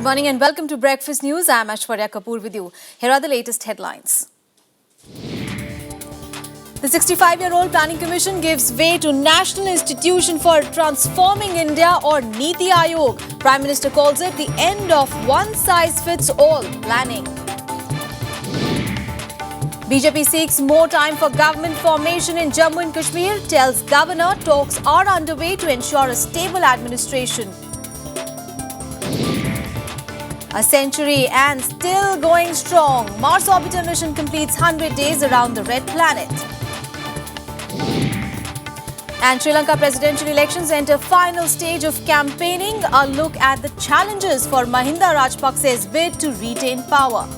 morning and welcome to Breakfast News. I am Aishwarya Kapoor with you. Here are the latest headlines. The 65-year-old Planning Commission gives way to National Institution for Transforming India or Niti Aayog. Prime Minister calls it the end of one-size-fits-all planning. BJP seeks more time for government formation in Jammu and Kashmir, tells Governor talks are underway to ensure a stable administration. A century and still going strong. Mars orbiter mission completes 100 days around the red planet. And Sri Lanka presidential elections enter final stage of campaigning. A look at the challenges for Mahinda Rajapaksa's bid to retain power.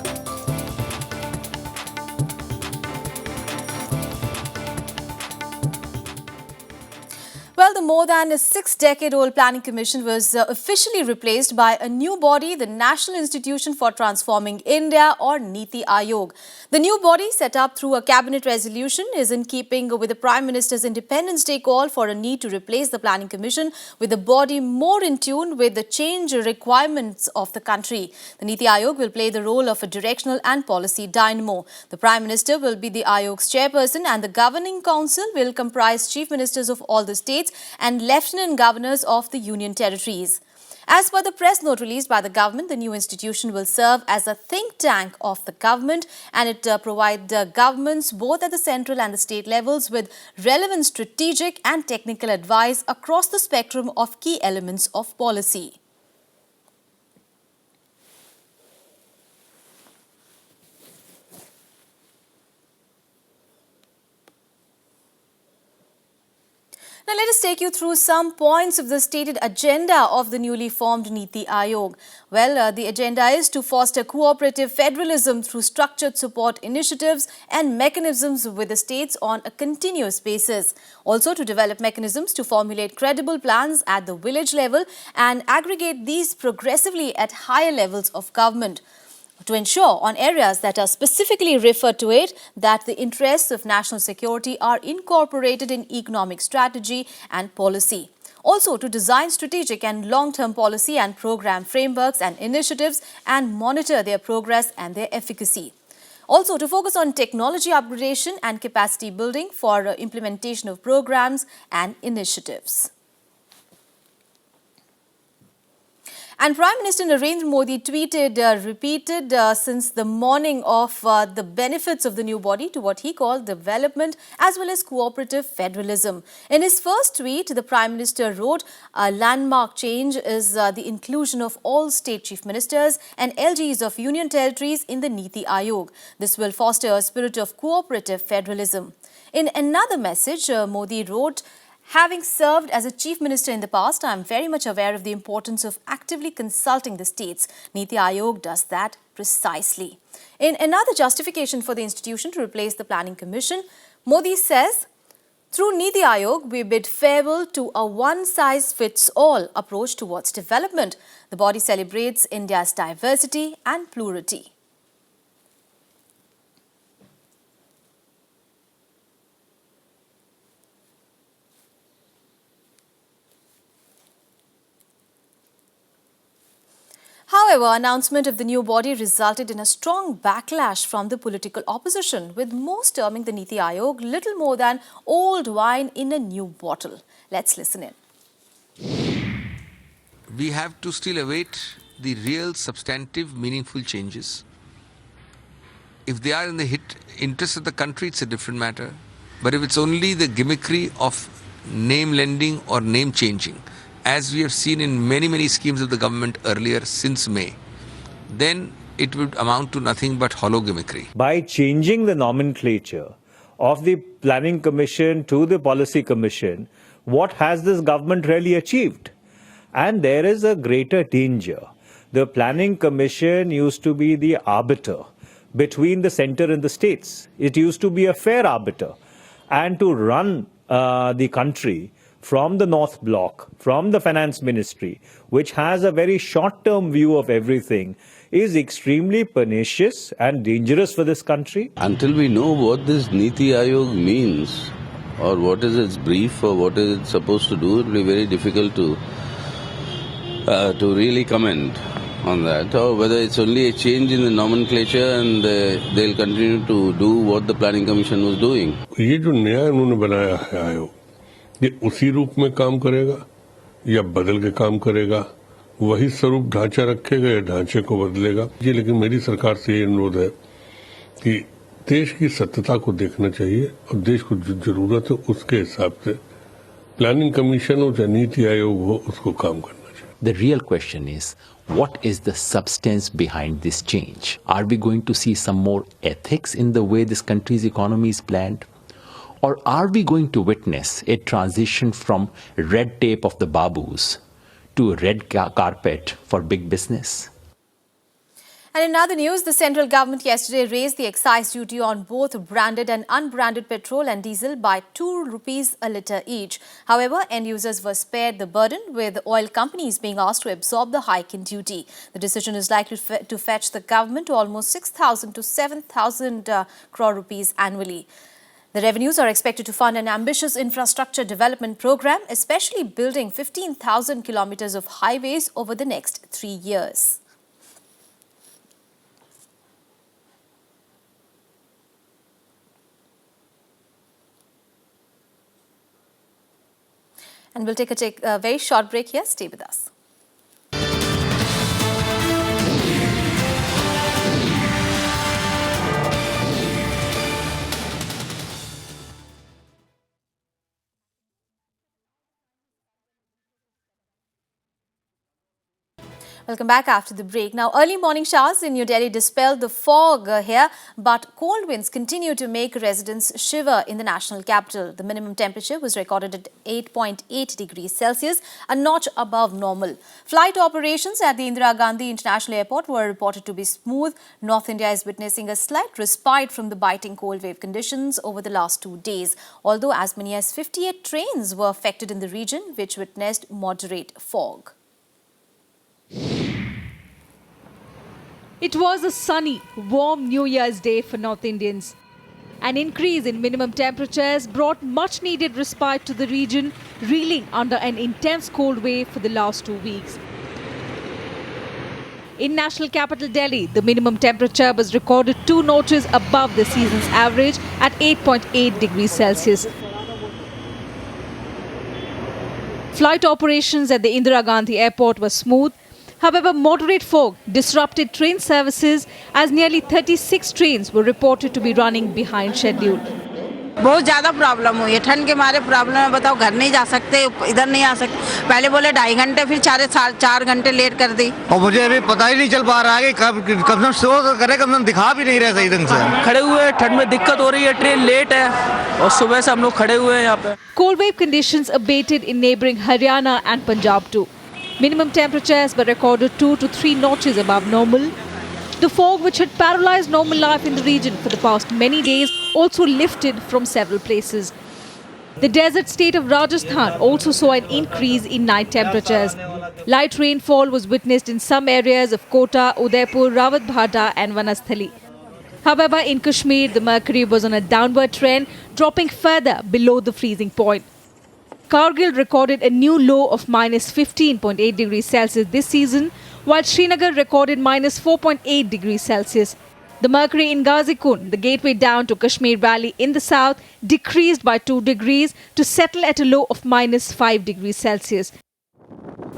Well, the more than 6-decade-old Planning Commission was officially replaced by a new body, the National Institution for Transforming India or Niti Aayog. The new body, set up through a cabinet resolution, is in keeping with the Prime Minister's Independence Day call for a need to replace the Planning Commission with a body more in tune with the change requirements of the country. The Niti Aayog will play the role of a directional and policy dynamo. The Prime Minister will be the Aayog's chairperson and the Governing Council will comprise Chief Ministers of all the states and Lieutenant Governors of the Union Territories. As per the press note released by the government, the new institution will serve as a think tank of the government and it provide governments both at the central and the state levels with relevant strategic and technical advice across the spectrum of key elements of policy. Now, let us take you through some points of the stated agenda of the newly formed Niti Aayog. Well, the agenda is to foster cooperative federalism through structured support initiatives and mechanisms with the states on a continuous basis. Also, to develop mechanisms to formulate credible plans at the village level and aggregate these progressively at higher levels of government. To ensure on areas that are specifically referred to it that the interests of national security are incorporated in economic strategy and policy. Also to design strategic and long-term policy and program frameworks and initiatives and monitor their progress and their efficacy. Also to focus on technology upgradation and capacity building for implementation of programs and initiatives. And Prime Minister Narendra Modi repeated since the morning of the benefits of the new body to what he called development as well as cooperative federalism. In his first tweet, the Prime Minister wrote, a landmark change is the inclusion of all state chief ministers and LGs of union territories in the Niti Aayog. This will foster a spirit of cooperative federalism. In another message, Modi wrote, having served as a chief minister in the past, I am very much aware of the importance of actively consulting the states. Niti Aayog does that precisely. In another justification for the institution to replace the Planning Commission, Modi says, through Niti Aayog, we bid farewell to a one-size-fits-all approach towards development. The body celebrates India's diversity and plurality. However, announcement of the new body resulted in a strong backlash from the political opposition, with most terming the Niti Aayog little more than old wine in a new bottle. Let's listen in. We have to still await the real, substantive, meaningful changes. If they are in the interest of the country, it's a different matter. But if it's only the gimmickry of name lending or name changing, as we have seen in many schemes of the government earlier since May, then it would amount to nothing but hollow gimmickry. By changing the nomenclature of the Planning Commission to the Policy Commission, what has this government really achieved? And there is a greater danger. The Planning Commission used to be the arbiter between the centre and the states. It used to be a fair arbiter. And to run the country from the North Block, from the Finance Ministry, which has a very short-term view of everything, is extremely pernicious and dangerous for this country. Until we know what this Niti Aayog means, or what is its brief, or what is it supposed to do, it will be very difficult to really comment. on that, or whether it's only a change in the nomenclature and they'll continue to do what the Planning Commission was doing. ये जो नया इन्होंने बनाया है आयोग, ये उसी रूप में काम करेगा या बदल के काम करेगा, वही स्वरूप ढांचा रखेगा या ढांचे को बदलेगा? जी, लेकिन मेरी सरकार से ये अनुरोध है कि देश की सत्यता को देखना चाहिए और देश को जो जरूरत है उसके हिसाब से प्लानिंग कमीशन हो चाहे नीति आयोग हो उसको काम करना चाहिए. The real question is, what is the substance behind this change? Are we going to see some more ethics in the way this country's economy is planned? Or are we going to witness a transition from red tape of the babus to a red carpet for big business? And in other news, the central government yesterday raised the excise duty on both branded and unbranded petrol and diesel by 2 rupees a litre each. However, end users were spared the burden, with oil companies being asked to absorb the hike in duty. The decision is likely to fetch the government to almost 6,000 to 7,000 crore rupees annually. The revenues are expected to fund an ambitious infrastructure development program, especially building 15,000 kilometers of highways over the next 3 years. And we'll take a very short break here. Stay with us. Welcome back after the break. Now, early morning showers in New Delhi dispelled the fog here, but cold winds continue to make residents shiver in the national capital. The minimum temperature was recorded at 8.8 degrees Celsius, a notch above normal. Flight operations at the Indira Gandhi International Airport were reported to be smooth. North India is witnessing a slight respite from the biting cold wave conditions over the last 2 days, although as many as 58 trains were affected in the region, which witnessed moderate fog. It was a sunny, warm New Year's Day for North Indians. An increase in minimum temperatures brought much-needed respite to the region, reeling under an intense cold wave for the last 2 weeks. In national capital Delhi, the minimum temperature was recorded 2 notches above the season's average at 8.8 degrees Celsius. Flight operations at the Indira Gandhi Airport were smooth. However, moderate fog disrupted train services as nearly 36 trains were reported to be running behind schedule. बहुत ज़्यादा problem हुई है, ठंड के मारे problem है. बताओ, घर नहीं जा सकते, इधर नहीं आ सकते. पहले बोले 2.5 घंटे, फिर 4 घंटे लेट कर दी. और मुझे अभी पता ही नहीं चल पा रहा है कि कब शो करे, कब दिखा भी नहीं रहे सही ढंग से. खड़े हुए, ठंड में दिक्कत हो रही है, ट्रेन लेट है और सुबह से हम लोग खड़े हुए हैं यहाँ पे. Cold wave conditions abated in neighbouring Haryana and Punjab too. Minimum temperatures were recorded 2 to 3 notches above normal. The fog, which had paralysed normal life in the region for the past many days, also lifted from several places. The desert state of Rajasthan also saw an increase in night temperatures. Light rainfall was witnessed in some areas of Kota, Udaipur, Rawatbhata and Vanasthali. However, in Kashmir, the mercury was on a downward trend, dropping further below the freezing point. Kargil recorded a new low of minus 15.8 degrees Celsius this season, while Srinagar recorded minus 4.8 degrees Celsius. The mercury in Ghazikund, the gateway down to Kashmir Valley in the south, decreased by 2 degrees to settle at a low of minus 5 degrees Celsius.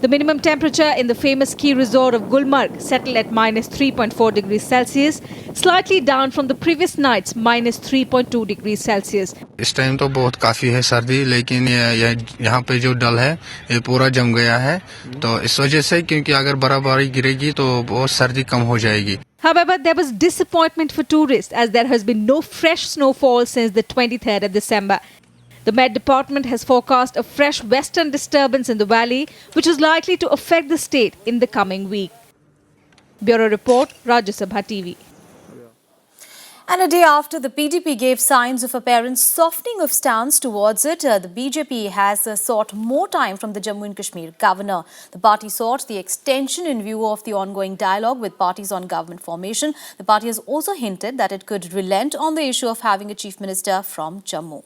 The minimum temperature in the famous ski resort of Gulmarg settled at minus 3.4 degrees Celsius, slightly down from the previous night's minus 3.2 degrees Celsius. इस time तो बहुत काफी है सर्दी, लेकिन यहाँ पे जो डल है ये पूरा जम गया है, तो इस वजह से क्योंकि अगर बर्फबारी गिरेगी तो बहुत सर्दी कम हो जाएगी. However, there was disappointment for tourists as there has been no fresh snowfall since the 23rd of December. The Met Department has forecast a fresh western disturbance in the valley, which is likely to affect the state in the coming week. Bureau Report, Rajya Sabha TV. And a day after the PDP gave signs of apparent softening of stance towards it, the BJP has sought more time from the Jammu and Kashmir governor. The party sought the extension in view of the ongoing dialogue with parties on government formation. The party has also hinted that it could relent on the issue of having a chief minister from Jammu.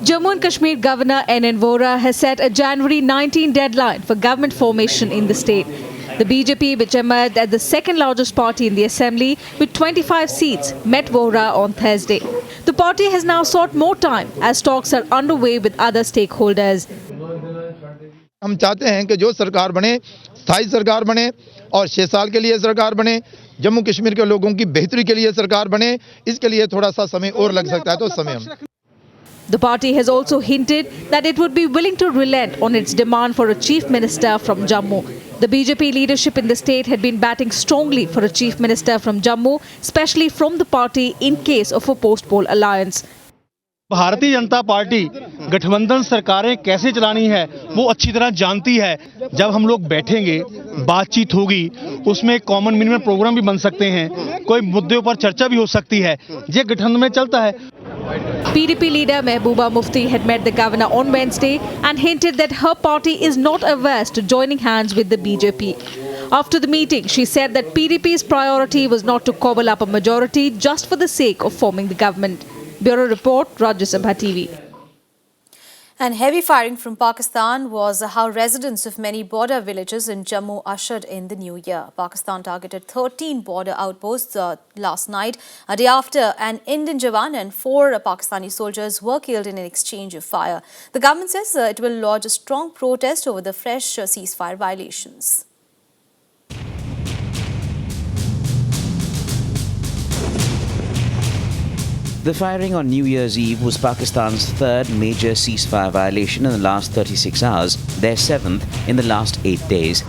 Jammu and Kashmir Governor N.N. Vohra has set a January 19 deadline for government formation in the state. The BJP, which emerged as the second largest party in the assembly with 25 seats, met Vohra on Thursday. The party has now sought more time as talks are underway with other stakeholders. हम चाहते हैं कि जो सरकार बने स्थायी सरकार बने और 6 साल के लिए सरकार बने, जम्मू कश्मीर के लोगों की बेहतरी के लिए सरकार बने, इसके लिए थोड़ा सा समय और लग सकता है, तो समय हम The party has also hinted that it would be willing to relent on its demand for a chief minister from Jammu. The BJP leadership in the state had been batting strongly for a chief minister from Jammu, especially from the party in case of a post-poll alliance. Bharatiya Janata party गठबंधन सरकारें कैसे चलानी है वो अच्छी तरह जानती है। जब हम लोग बैठेंगे, बातचीत होगी, उसमें कॉमन मिनिमम प्रोग्राम भी बन सकते हैं, कोई मुद्दों पर चर्चा भी हो सकती है। ये गठबंधन में चलता है। PDP leader Mehbooba Mufti had met the governor on Wednesday and hinted that her party is not averse to joining hands with the BJP. After the meeting, she said that PDP's priority was not to cobble up a majority just for the sake of forming the government. Bureau Report, Rajya Sabha TV. And heavy firing from Pakistan was how residents of many border villages in Jammu ushered in the new year. Pakistan targeted 13 border outposts last night, a day after an Indian Jawan and 4 Pakistani soldiers were killed in an exchange of fire. The government says it will lodge a strong protest over the fresh ceasefire violations. The firing on New Year's Eve was Pakistan's third major ceasefire violation in the last 36 hours, their 7th in the last 8 days.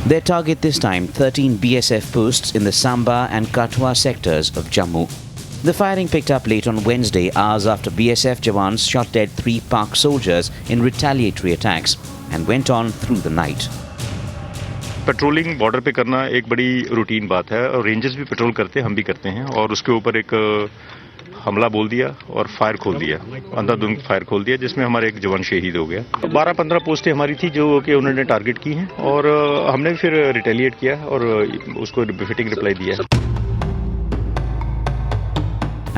Their target this time, 13 BSF posts in the Samba and Kathua sectors of Jammu. The firing picked up late on Wednesday, hours after BSF Jawans shot dead 3 Pak soldiers in retaliatory attacks and went on through the night. Patrolling border पे करना एक बड़ी routine बात है और rangers भी petrol करते हैं, हम भी करते हैं और उसके ऊपर एक हमला बोल दिया और फायर खोल दिया, अंधाधुंध फायर खोल दिया जिसमें हमारे एक जवान शहीद हो गया। 12-15 पोस्टें हमारी थी जो कि उन्होंने टारगेट की हैं और हमने फिर रिटेलिएट किया और उसको बिफिटिंग रिप्लाई दिया।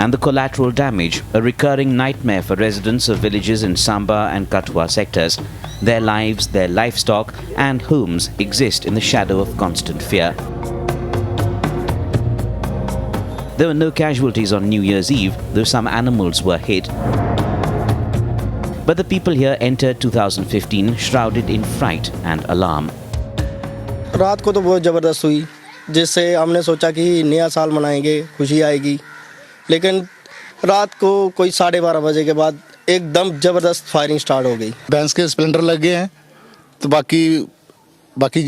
And the collateral damage, a recurring nightmare for residents of villages in Samba and Kathua sectors. Their lives, their livestock and homes exist in the shadow of constant fear. There were no casualties on New Year's Eve, though some animals were hit. But the people here entered 2015 shrouded in fright and alarm. रात को तो बहुत ज़बरदस्त हुई, जिससे हमने सोचा कि नया साल मनाएंगे, खुशी आएगी। लेकिन रात को कोई 12:30 बजे के बाद एकदम जबरदस्त फायरिंग स्टार्ट हो गई। बैंस के स्प्लेंडर लग गए हैं, तो बाकी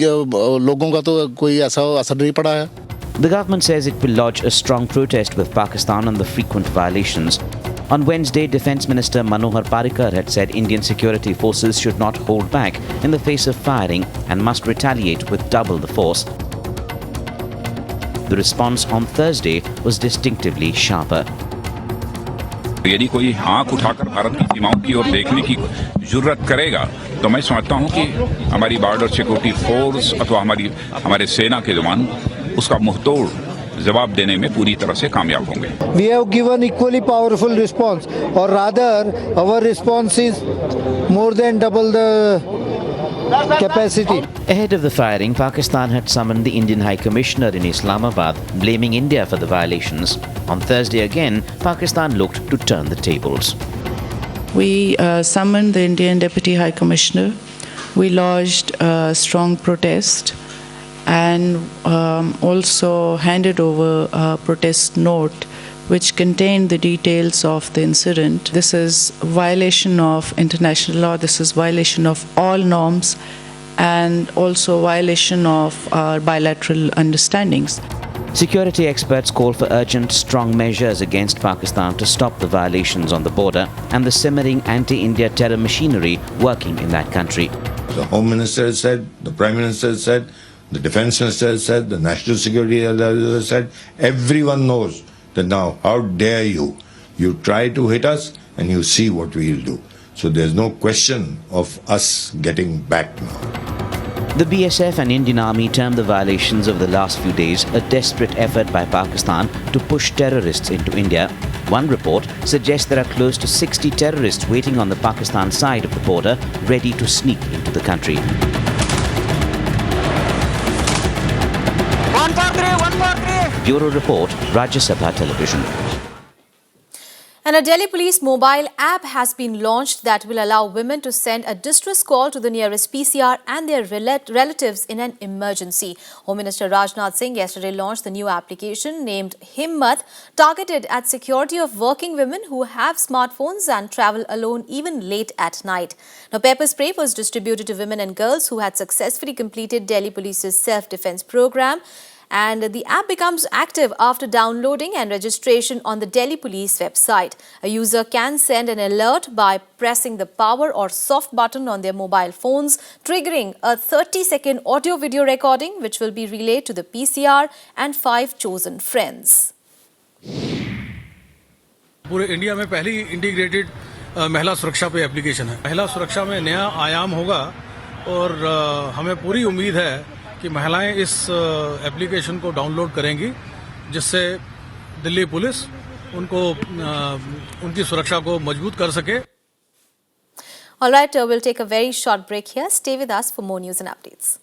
लोगों का तो कोई ऐसा असर नहीं पड़ा है। The government says it will lodge a strong protest with Pakistan on the frequent violations. On Wednesday, Defence Minister Manohar Parrikar had said Indian security forces should not hold back in the face of firing and must retaliate with double the force. The response on Thursday was distinctively sharper. यदि कोई आंख उठाकर भारत की सीमाओं की ओर देखने की जरूरत करेगा तो मैं समझता हूं कि हमारी बॉर्डर सिक्योरिटी फोर्स अथवा हमारे सेना के जवान उसका मुंहतोड़ जवाब देने में पूरी तरह से कामयाब होंगे। We have given equally powerful response, or rather, our response is more than double the capacity. Ahead of the firing, Pakistan had summoned the Indian High Commissioner in Islamabad, blaming India for the violations. On Thursday again, Pakistan looked to turn the tables. We summoned the Indian Deputy High Commissioner. We lodged a strong protest and also handed over a protest note which contained the details of the incident. This is violation of international law, this is violation of all norms and also violation of our bilateral understandings. Security experts call for urgent, strong measures against Pakistan to stop the violations on the border and the simmering anti-India terror machinery working in that country. The Home Minister has said, the Prime Minister has said, the Defence Minister has said, the National Security Advisor has said, everyone knows that now, how dare you? You try to hit us and you see what we will do. So there's no question of us getting back now. The BSF and Indian Army termed the violations of the last few days a desperate effort by Pakistan to push terrorists into India. One report suggests there are close to 60 terrorists waiting on the Pakistan side of the border, ready to sneak into the country. 143. Bureau Report, Rajya Sabha Television. And a Delhi police mobile app has been launched that will allow women to send a distress call to the nearest PCR and their relatives in an emergency. Home Minister Rajnath Singh yesterday launched the new application named Himmat, targeted at security of working women who have smartphones and travel alone even late at night. Now, pepper spray was distributed to women and girls who had successfully completed Delhi Police's self-defense program. And the app becomes active after downloading and registration on the Delhi Police website. A user can send an alert by pressing the power or soft button on their mobile phones, triggering a 30-second audio-video recording which will be relayed to the PCR and 5 chosen friends. पूरे India में पहली integrated महिला सुरक्षा पे application है। महिला सुरक्षा में नया आयाम होगा और हमें पूरी उम्मीद है कि महिलाएं इस एप्लीकेशन को डाउनलोड करेंगी, जिससे दिल्ली पुलिस उनकी सुरक्षा को मजबूत कर सके। All right, we'll take a very short break here. Stay with us for more news and updates.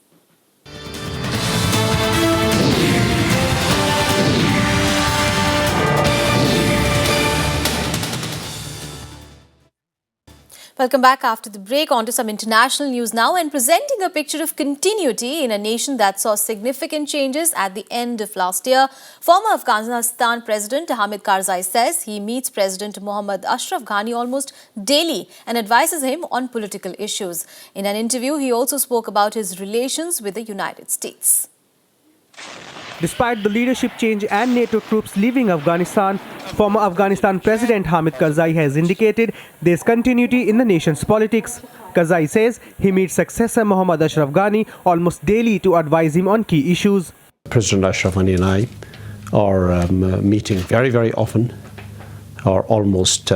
Welcome back after the break. On to some international news now, and presenting a picture of continuity in a nation that saw significant changes at the end of last year. Former Afghanistan President Hamid Karzai says he meets President Mohammad Ashraf Ghani almost daily and advises him on political issues. In an interview, he also spoke about his relations with the United States. Despite the leadership change and NATO troops leaving Afghanistan, former Afghanistan President Hamid Karzai has indicated there's continuity in the nation's politics. Karzai says he meets successor Mohammad Ashraf Ghani almost daily to advise him on key issues. President Ashraf Ghani and I are meeting very, very often, or almost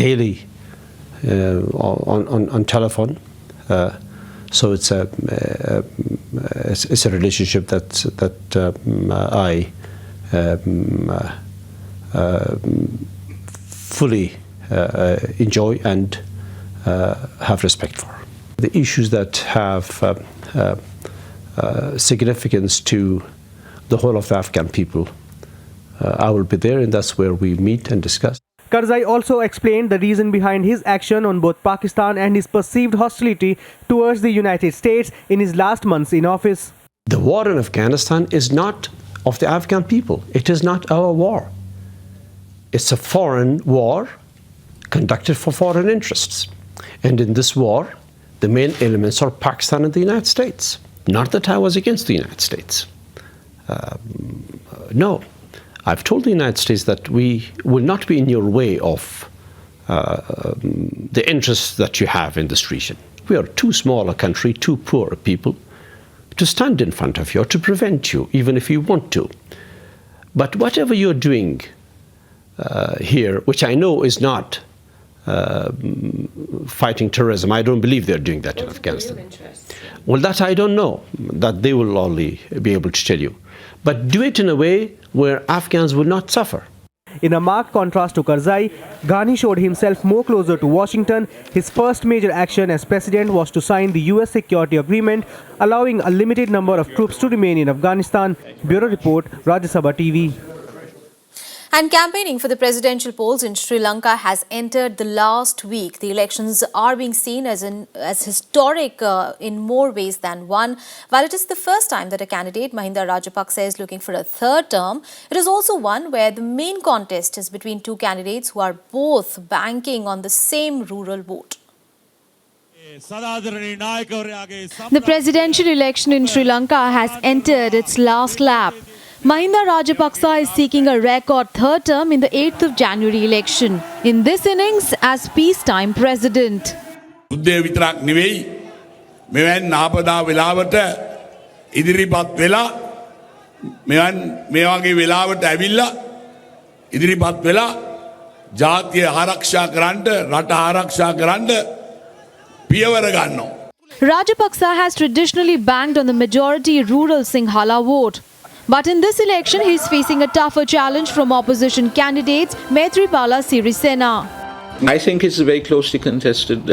daily on telephone. So it's a relationship that I fully enjoy and have respect for. The issues that have significance to the whole of the Afghan people, I will be there, and that's where we meet and discuss. Karzai also explained the reason behind his action on both Pakistan and his perceived hostility towards the United States in his last months in office. The war in Afghanistan is not of the Afghan people. It is not our war. It's a foreign war conducted for foreign interests. And in this war, the main elements are Pakistan and the United States. Not that I was against the United States. No. I've told the United States that we will not be in your way of the interests that you have in this region. We are too small a country, too poor a people, to stand in front of you or to prevent you, even if you want to. But whatever you're doing here, which I know is not fighting terrorism, I don't believe they're doing that in Afghanistan. Well, that I don't know. That they will only be able to tell you. But do it in a way where Afghans will not suffer. In a marked contrast to Karzai, Ghani showed himself more closer to Washington. His first major action as president was to sign the US security agreement, allowing a limited number of troops to remain in Afghanistan. Bureau Report, Rajya Sabha TV. And campaigning for the presidential polls in Sri Lanka has entered the last week. The elections are being seen as historic in more ways than one. While it is the first time that a candidate, Mahinda Rajapaksa, is looking for a third term, it is also one where the main contest is between two candidates who are both banking on the same rural vote. The presidential election in Sri Lanka has entered its last lap. Mahinda Rajapaksa is seeking a record third term in the 8th of January election. In this innings as peacetime president. Rajapaksa has traditionally banked on the majority rural Sinhala vote. But in this election, he is facing a tougher challenge from opposition candidates Maithripala Sirisena. I think it's a very closely contested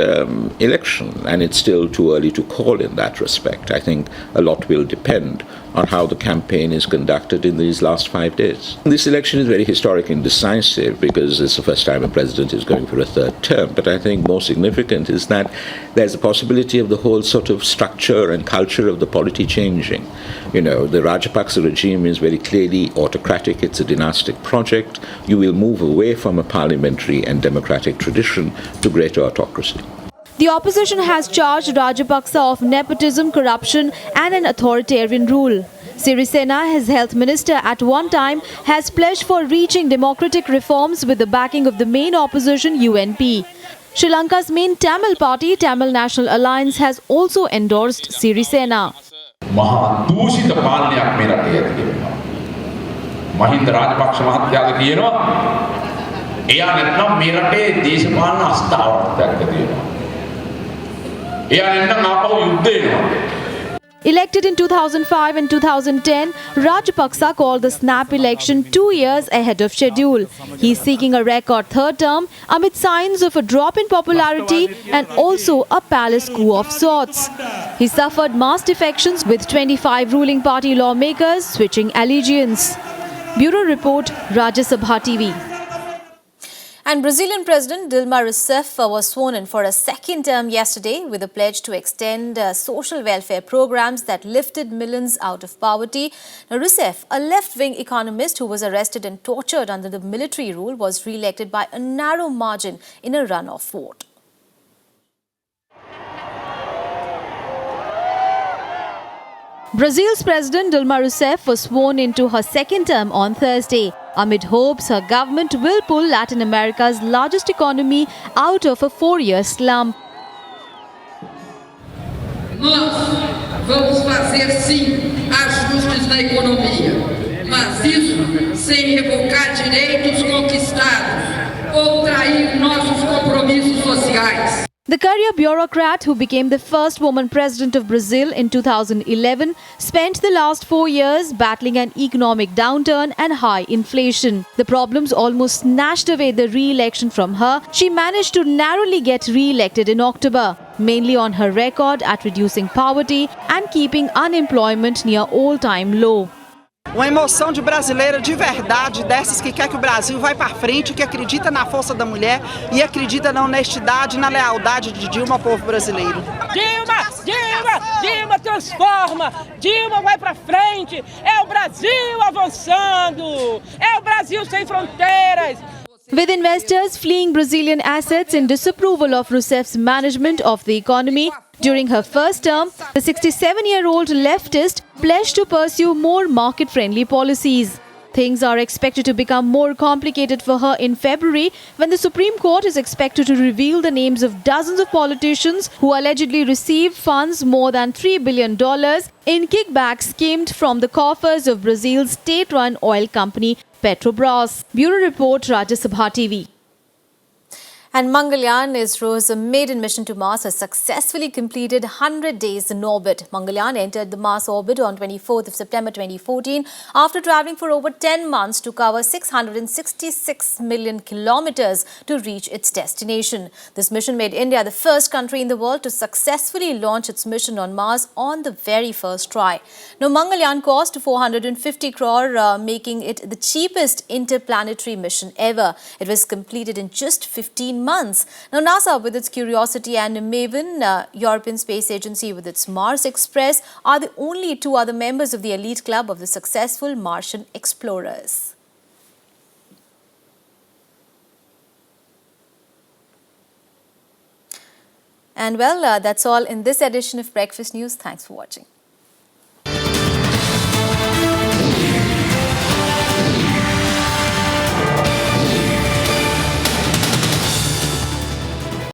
election, and it's still too early to call in that respect. I think a lot will depend on how the campaign is conducted in these last 5 days. This election is very historic and decisive because it's the first time a president is going for a third term. But I think more significant is that there's a possibility of the whole sort of structure and culture of the polity changing. You know, the Rajapaksa regime is very clearly autocratic. It's a dynastic project. You will move away from a parliamentary and democratic tradition to greater autocracy. The opposition has charged Rajapaksa of nepotism, corruption and an authoritarian rule. Sirisena, his health minister at one time, has pledged for reaching democratic reforms with the backing of the main opposition UNP. Sri Lanka's main Tamil party, Tamil National Alliance, has also endorsed Sirisena. මහදූෂිත පාලනයක් මේ රටේ ඇති වෙනවා. මහින්ද රාජපක්ෂ මහත්තයාද කියනවා එයා නැත්නම් මේ රටේ දේශපාලන අස්ථාවරත්වයක් ඇති වෙනවා. එයා නැත්නම් ආපහු යුද්ධ වෙනවා. Elected in 2005 and 2010, Rajapaksa called the snap election 2 years ahead of schedule. He is seeking a record third term amid signs of a drop in popularity and also a palace coup of sorts. He suffered mass defections with 25 ruling party lawmakers switching allegiance. Bureau Report, Rajya Sabha TV. And Brazilian President Dilma Rousseff was sworn in for a second term yesterday with a pledge to extend social welfare programs that lifted millions out of poverty. Now, Rousseff, a left-wing economist who was arrested and tortured under the military rule, was re-elected by a narrow margin in a runoff vote. Brazil's President Dilma Rousseff was sworn into her second term on Thursday, amid hopes her government will pull Latin America's largest economy out of a 4-year slump. Nós vamos fazer sim ajustes na economia, mas isso sem revocar direitos conquistados ou trair nossos compromissos sociais. The career bureaucrat, who became the first woman president of Brazil in 2011, spent the last 4 years battling an economic downturn and high inflation. The problems almost snatched away the re-election from her. She managed to narrowly get re-elected in October, mainly on her record at reducing poverty and keeping unemployment near all-time low. Uma emoção de brasileira de verdade, dessas que quer que o Brasil vá para frente, que acredita na força da mulher e acredita na honestidade e na lealdade de Dilma ao povo brasileiro. Dilma transforma, Dilma vai para frente, é o Brasil avançando, é o Brasil sem fronteiras. With investors fleeing Brazilian assets in disapproval of Rousseff's management of the economy, during her first term, the 67-year-old leftist pledged to pursue more market-friendly policies. Things are expected to become more complicated for her in February when the Supreme Court is expected to reveal the names of dozens of politicians who allegedly received funds more than $3 billion in kickbacks skimmed from the coffers of Brazil's state-run oil company Petrobras. Bureau Report, Rajya Sabha TV. And Mangalyaan, ISRO's maiden mission to Mars, has successfully completed 100 days in orbit. Mangalyaan entered the Mars orbit on 24th of September 2014 after travelling for over 10 months to cover 666 million kilometers to reach its destination. This mission made India the first country in the world to successfully launch its mission on Mars on the very first try. Now, Mangalyaan cost 450 crore, making it the cheapest interplanetary mission ever. It was completed in just 15 months. Now, NASA with its Curiosity and Maven, European Space Agency with its Mars Express, are the only two other members of the elite club of the successful Martian explorers. And well, that's all in this edition of Breakfast News. Thanks for watching.